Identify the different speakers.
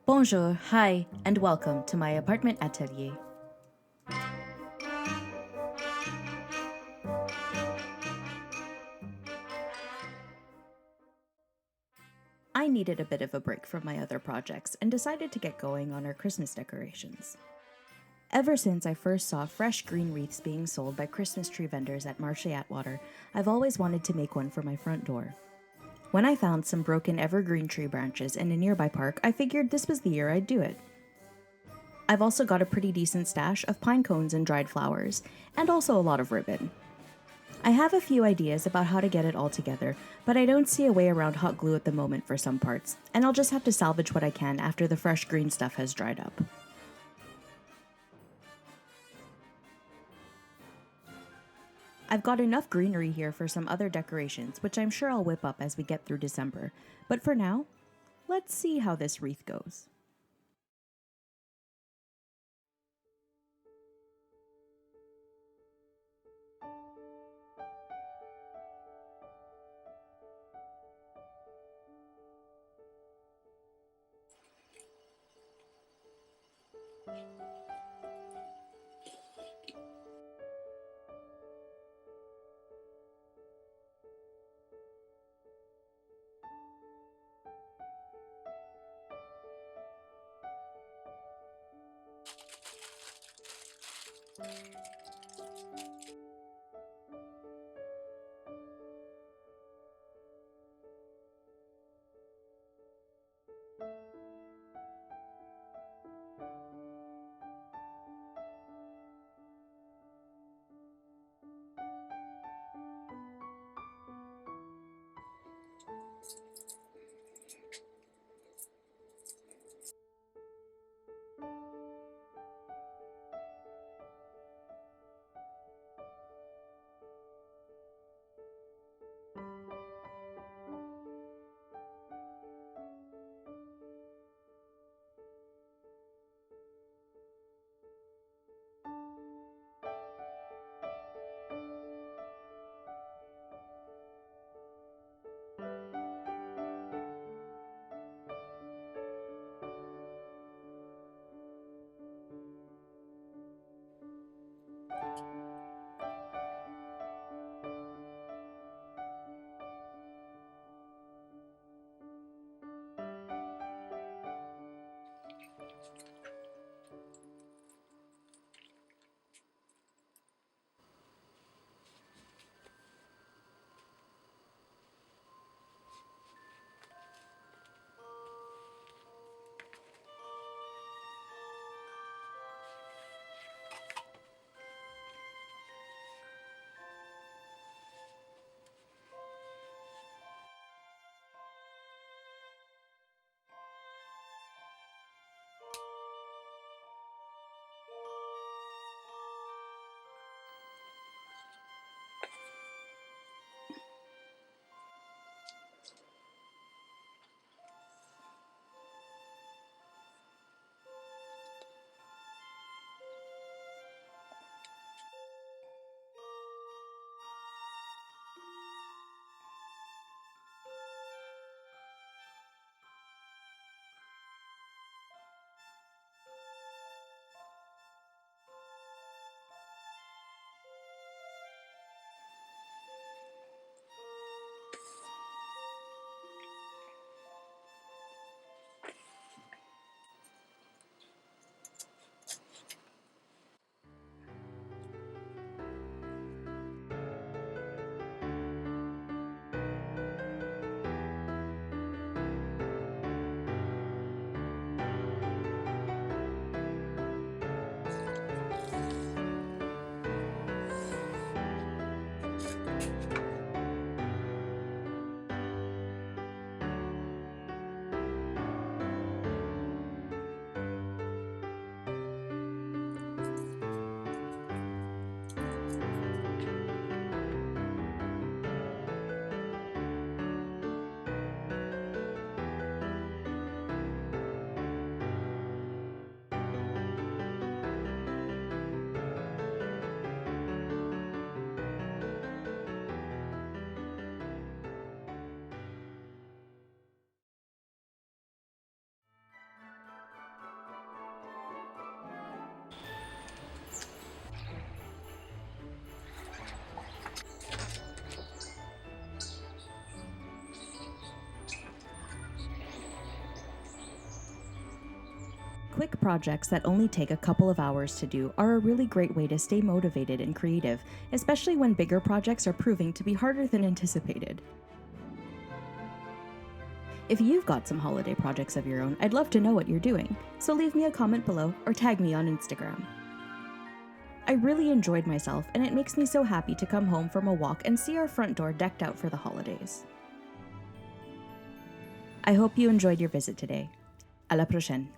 Speaker 1: Bonjour, hi, and welcome to my apartment atelier. I needed a bit of a break from my other projects and decided to get going on our Christmas decorations. Ever since I first saw fresh green wreaths being sold by Christmas tree vendors at Marché Atwater, I've always wanted to make one for my front door. When I found some broken evergreen tree branches in a nearby park, I figured this was the year I'd do it. I've also got a pretty decent stash of pine cones and dried flowers, and also a lot of ribbon. I have a few ideas about how to get it all together, but I don't see a way around hot glue at the moment for some parts, and I'll just have to salvage what I can after the fresh green stuff has dried up. I've got enough greenery here for some other decorations, which I'm sure I'll whip up as we get through December, but for now, let's see how this wreath goes. Quick projects that only take a couple of hours to do are a really great way to stay motivated and creative, especially when bigger projects are proving to be harder than anticipated. If you've got some holiday projects of your own, I'd love to know what you're doing, so leave me a comment below or tag me on Instagram. I really enjoyed myself, and it makes me so happy to come home from a walk and see our front door decked out for the holidays. I hope you enjoyed your visit today. À la prochaine!